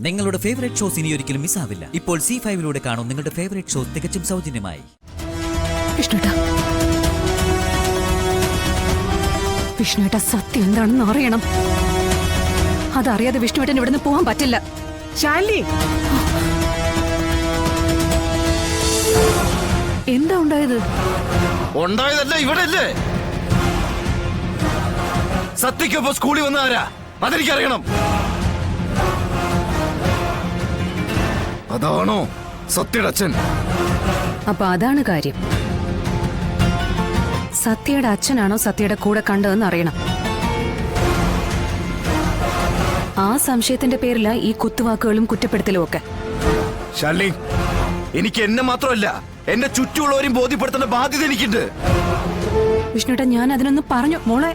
നിങ്ങളുടെ favourite shows ഇനി ഒരിക്കലും മിസ്സാവില്ല. ഇപ്പോൾ C5 കാണും നിങ്ങളുടെ ഫേവറേറ്റ് ഷോസ് തികച്ചും സൗജന്യമായി. വിഷ്ണുവേട്ട സത്യം എന്താണെന്ന് അറിയണം. അതറിയാതെ വിഷ്ണുവേട്ടൻ ഇവിടുന്ന് പോകാൻ പറ്റില്ല. ശാലി, എന്താ ഉണ്ടായത്? ഉണ്ടായതല്ല, ഇവിടെ അല്ലേ സത്യക്കൊപ്പം സ്കൂളിൽ വന്ന ആരാ? അതെനിക്കറിയണം. അതാണോ സത്യയുടെ അച്ഛൻ? അപ്പൊ അതാണ് കാര്യം. സത്യയുടെ അച്ഛനാണോ സത്യയുടെ കൂടെ കണ്ടതെന്ന് അറിയണം. ആ സംശയത്തിന്റെ പേരില ഈ കുത്തുവാക്കുകളും കുറ്റപ്പെടുത്തലും ഒക്കെ. ശാലിനി, എനിക്ക് എന്നെ മാത്രമല്ല എന്റെ ചുറ്റുമുള്ളവരെയും ബോധ്യപ്പെടുത്തേണ്ട ബാധ്യത എനിക്കുണ്ട്. വിഷ്ണുട്ട, ഞാൻ അതിനൊന്ന് പറഞ്ഞു. മോളെ,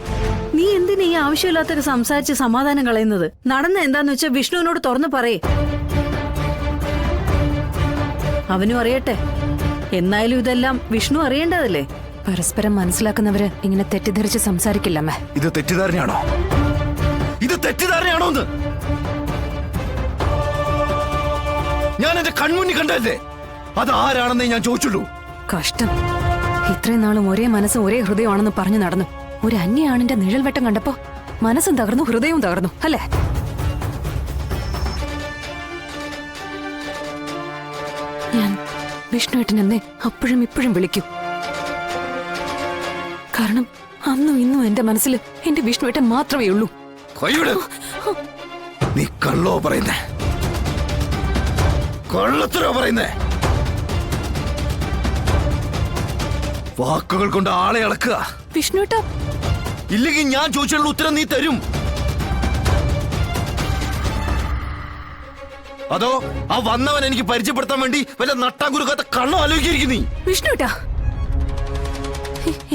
നീ എന്തിനാ ഈ ആവശ്യമില്ലാത്തൊക്കെ സംസാരിച്ച് സമാധാനം കളയുന്നത്? നടന്ന എന്താന്ന് വെച്ചാ വിഷ്ണുവിനോട് തുറന്നു പറയേ. അവനും അറിയട്ടെ. എന്നായാലും ഇതെല്ലാം വിഷ്ണു അറിയേണ്ടതല്ലേ? പരസ്പരം മനസ്സിലാക്കുന്നവര് ഇങ്ങനെ തെറ്റിദ്ധരിച്ച് സംസാരിക്കില്ലമ്മേ. ഇത് തെറ്റിദ്ധാരണയാണോ? ഇത് തെറ്റിദ്ധാരണയാണോ എന്ന് ഞാൻ എന്റെ കൺമുന്നിൽ കണ്ടല്ലേ. അത് ആരാണെന്നേ ഞാൻ ചോദിച്ചുള്ളൂ. കഷ്ടം. ഇത്രയും നാളും ഒരേ മനസ്സും ഒരേ ഹൃദയമാണെന്ന് പറഞ്ഞു നടന്നു. ഒരു അന്യാണിന്റെ നിഴൽവെട്ടം കണ്ടപ്പോ മനസ്സും തകർന്നു, ഹൃദയവും തകർന്നു, അല്ലേ? ഞാൻ വിഷ്ണുവേട്ടൻ എന്നെ അപ്പോഴും ഇപ്പോഴും വിളിക്കും. കാരണം അന്നും ഇന്നും എന്റെ മനസ്സിൽ എന്റെ വിഷ്ണുവേട്ടൻ മാത്രമേ ഉള്ളൂ. നീ കള്ളോ പറയുന്നേ? കള്ളത്തരോ പറയുന്നേ? വാക്കുകൾ കൊണ്ട് ആളെ അളക്കുക. വിഷ്ണുവേട്ട, ഇല്ലെങ്കിൽ ഞാൻ ചോദിച്ചുള്ള ഉത്തരം നീ തരും. അതോ ആ വന്നവൻ എനിക്ക് പരിചയപ്പെടുത്താൻ വേണ്ടി വല്ല നട്ടാകുരുക്കാത്ത കള്ളം ആലോചിച്ചിരിക്കും നീ? വിഷ്ണുവേട്ട,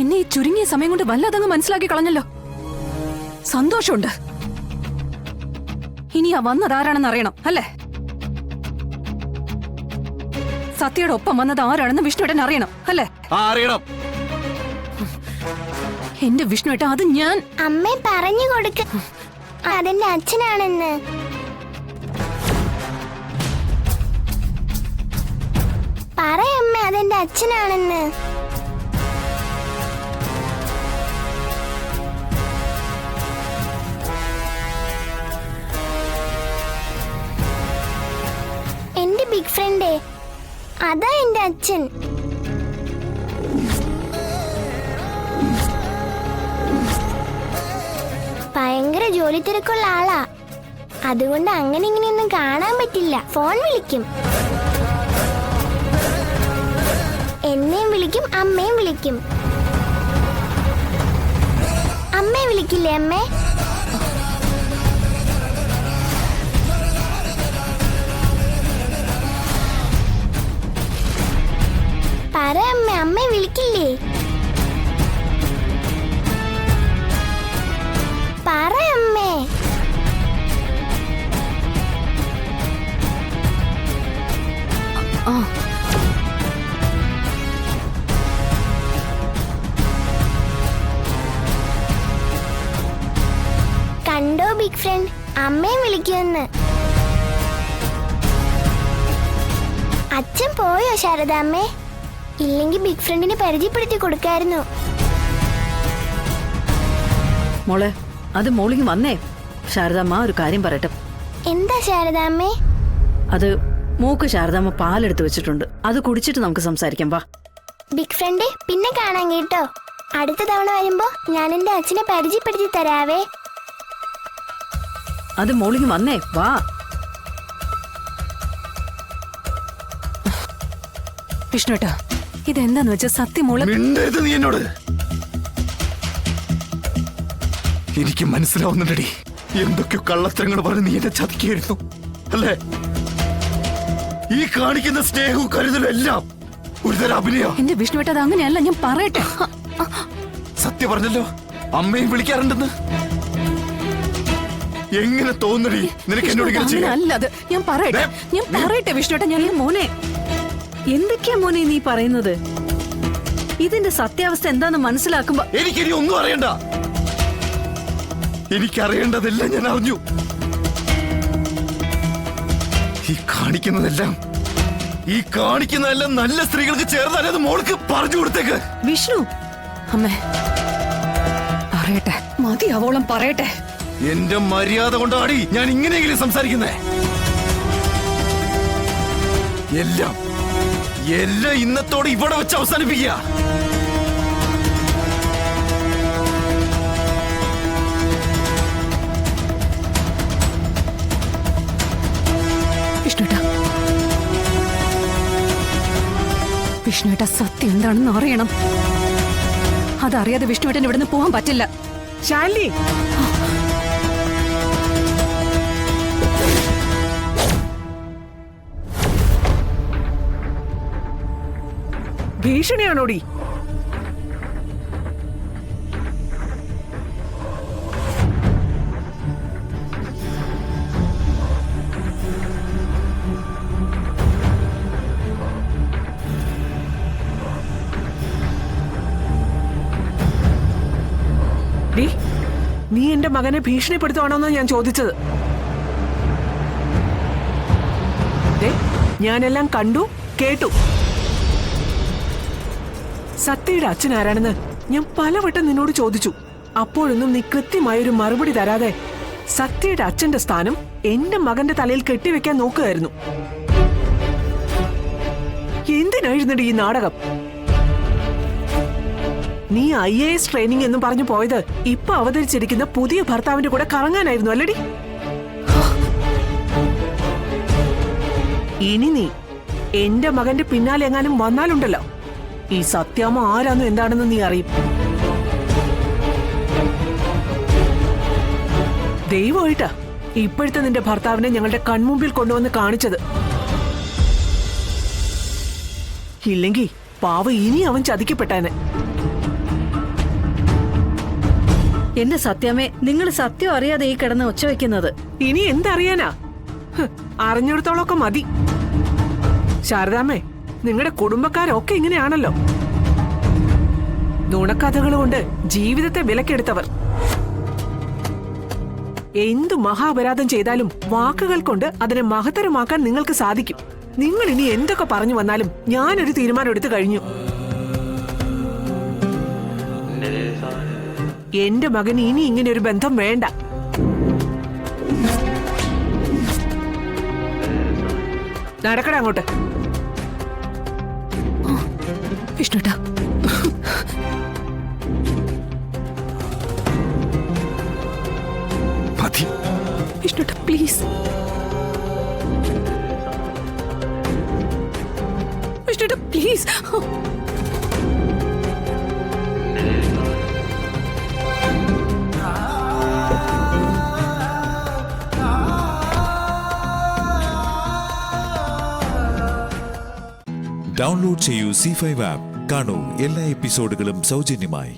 എന്നെ ഈ ചുരുങ്ങിയ സമയം കൊണ്ട് വല്ലാതങ്ങ് മനസ്സിലാക്കി കളഞ്ഞല്ലോ. സന്തോഷമുണ്ട്. ഇനി ആ വന്നതാരാണെന്ന് അറിയണം, അല്ലേ? സത്യയുടെ ഒപ്പം വന്നത് ആരാണെന്ന് വിഷ്ണുവേട്ടൻ അറിയണം, അല്ലേ? അറിയണം. എന്റെ വിഷ്ണുവേട്ട, അത് ഞാൻ അമ്മേ പറഞ്ഞു കൊടുക്ക, അതെന്റെ അച്ഛനാണെന്ന്. പറയമ്മേ, അതെന്റെ അച്ഛനാണെന്ന്. എന്റെ ബിഗ് ഫ്രണ്ടേ, അതാ എന്റെ അച്ഛൻ. ഭയങ്കര ജോലി തിരക്കുള്ള ആളാ. അതുകൊണ്ട് അങ്ങനെ ഇങ്ങനെയൊന്നും കാണാൻ പറ്റില്ല. ഫോൺ വിളിക്കും, എന്നെയും വിളിക്കും, അമ്മയും വിളിക്കും. അമ്മയെ വിളിക്കില്ലേ അമ്മേ? പറ അമ്മ, അമ്മയെ വിളിക്കില്ലേ? പറ അമ്മേ. കണ്ടോ ബിഗ് ഫ്രണ്ട്, അമ്മയെ വിളിക്കുമെന്ന്. അച്ഛൻ പോയോ ശാരദാമ്മേ? ഇല്ലെങ്കിൽ ബിഗ് ഫ്രണ്ടിനെ പരിചയപ്പെടുത്തി കൊടുക്കായിരുന്നു. മോളെ, അത് മോളിങ് വന്നേ. ശാരദാമ്മ ഒരു കാര്യം പറയട്ടെ. എന്താ ശാരദാമ്മേ? അത് മൂക്ക് ശാരദാമ്മ പാലെടുത്ത് വെച്ചിട്ടുണ്ട്. അത് കുടിച്ചിട്ട് നമുക്ക് സംസാരിക്കാം. വാ ബിഗ് ഫ്രണ്ടേ, പിന്നെ കാണാൻ കേട്ടോ. അടുത്ത തവണ വരുമ്പോ ഞാൻ എന്റെ അച്ഛനെ പരിചയപ്പെടുത്തി തരാവേ. അത് മോളിങ് വന്നേ. വാ. വിഷ്ണുവേട്ട, ഇതെന്താന്ന് വെച്ചാൽ സത്യമോള് മിണ്ടരുത് നീ എന്നോട്. എനിക്ക് മനസ്സിലാവുന്നുണ്ടടി, എന്തൊക്കെയോ കള്ളത്തരങ്ങൾ പറഞ്ഞ് നീ എന്നെ ചതിക്കായിരുന്നു, അല്ലേ? ഈ കാണിക്കുന്ന സ്നേഹവും കരുതലും എല്ലാം ഒരുതരം അഭിനയം. എന്റെ വിഷ്ണുവേട്ട, അത് അങ്ങനെയല്ല. ഞാൻ പറയട്ടെ. സത്യം പറഞ്ഞല്ലോ, അമ്മയും വിളിക്കാറുണ്ടെന്ന്. എങ്ങനെ തോന്നടി നിനക്ക് എന്നോട് ഇങ്ങനെ ചെയ്യാൻ? അല്ലത് ഞാൻ പറയട്ടെ വിഷ്ണുവേട്ട. ഞാൻ മോനെ, എന്തൊക്കെയാ മോനെ നീ പറയുന്നത്? ഇതിന്റെ സത്യാവസ്ഥ എന്താന്ന് മനസ്സിലാക്കുമ്പോ എനിക്കിനി ഒന്നും അറിയണ്ട. എനിക്കറിയേണ്ടതെല്ലാം ഞാൻ അറിഞ്ഞു. ഈ കാണിക്കുന്നതെല്ലാം നല്ല സ്ത്രീകൾക്ക് ചേർന്നാലേ അത് മോൾക്ക് പറഞ്ഞു കൊടുത്തേക്ക്. വിഷ്ണു, അമ്മേ പറയട്ടെ, മതിയാവോളം പറയട്ടെ. എന്റെ മര്യാദ കൊണ്ടാടി ഞാൻ ഇങ്ങനെയെങ്കിലും സംസാരിക്കുന്നേ. എല്ലാം ഇന്നത്തോടെ ഇവിടെ വെച്ച് അവസാനിപ്പിക്കുക. വിഷ്ണുവേട്ട സത്യം എന്താണെന്ന് അറിയണം. അതറിയാതെ വിഷ്ണുവേട്ടൻ ഇവിടുന്ന് പോകാൻ പറ്റില്ല. ശാലിനി, ഭീഷണിയാണോടി? നീ എന്റെ മകനെ ഭീഷണിപ്പെടുത്തുവാണോന്നാ ഞാൻ ചോദിച്ചത്. ഞാനെല്ലാം കണ്ടു കേട്ടു. സത്യയുടെ അച്ഛൻ ആരാണെന്ന് ഞാൻ പലവട്ടം നിന്നോട് ചോദിച്ചു. അപ്പോഴൊന്നും നീ കൃത്യമായൊരു മറുപടി തരാതെ സത്യയുടെ അച്ഛന്റെ സ്ഥാനം എന്റെ മകന്റെ തലയിൽ കെട്ടിവെക്കാൻ നോക്കുകയായിരുന്നു. എന്തിനായിരുന്നടി ഈ നാടകം? നീ IAS ട്രെയിനിങ് എന്നും പറഞ്ഞു പോയത് ഇപ്പൊ അവതരിച്ചിരിക്കുന്ന പുതിയ ഭർത്താവിന്റെ കൂടെ കറങ്ങാനായിരുന്നു അല്ലടി? ഇനി നീ എന്റെ മകന്റെ പിന്നാലെ എങ്ങാനും വന്നാലുണ്ടല്ലോ, ഈ സത്യാമ്മ ആരാന്നും എന്താണെന്ന് നീ അറിയും. ദൈവമായിട്ടാ ഇപ്പോഴത്തെ നിന്റെ ഭർത്താവിനെ ഞങ്ങളുടെ കൺമുമ്പിൽ കൊണ്ടുവന്ന് കാണിച്ചത്. ഇല്ലെങ്കിൽ പാവ ഇനി അവൻ ചതിക്കപ്പെട്ടാനെ. എന്റെ സത്യമേ, നിങ്ങൾ സത്യം അറിയാതെ ഈ കിടന്ന് ഒച്ച വെക്കുന്നത്. ഇനി എന്തറിയാനാ? അറിഞ്ഞിടത്തോളൊക്കെ മതി. ശാരദാമ്മേ, നിങ്ങളുടെ കുടുംബക്കാരൊക്കെ ഇങ്ങനെയാണല്ലോ. നുണക്കഥകൾ കൊണ്ട് ജീവിതത്തെ വിലക്കെടുത്തവർ. എന്തു മഹാപരാധം ചെയ്താലും വാക്കുകൾ കൊണ്ട് അതിനെ മഹത്തരമാക്കാൻ നിങ്ങൾക്ക് സാധിക്കും. നിങ്ങൾ ഇനി എന്തൊക്കെ പറഞ്ഞു വന്നാലും ഞാനൊരു തീരുമാനം എടുത്തു കഴിഞ്ഞു. എന്റെ മകന് ഇനി ഇങ്ങനെ ഒരു ബന്ധം വേണ്ട. നടക്കട അങ്ങോട്ട്. വിഷ്ണുട്ടാ, വിഷ്ണുട്ടാ പ്ലീസ്. വിഷ്ണുട്ടാ പ്ലീസ്. ഡൗൺലോഡ് ചെയ്യൂ C5 ആപ്പ്. കാണൂ എല്ലാ എപ്പിസോഡുകളും സൗജന്യമായി.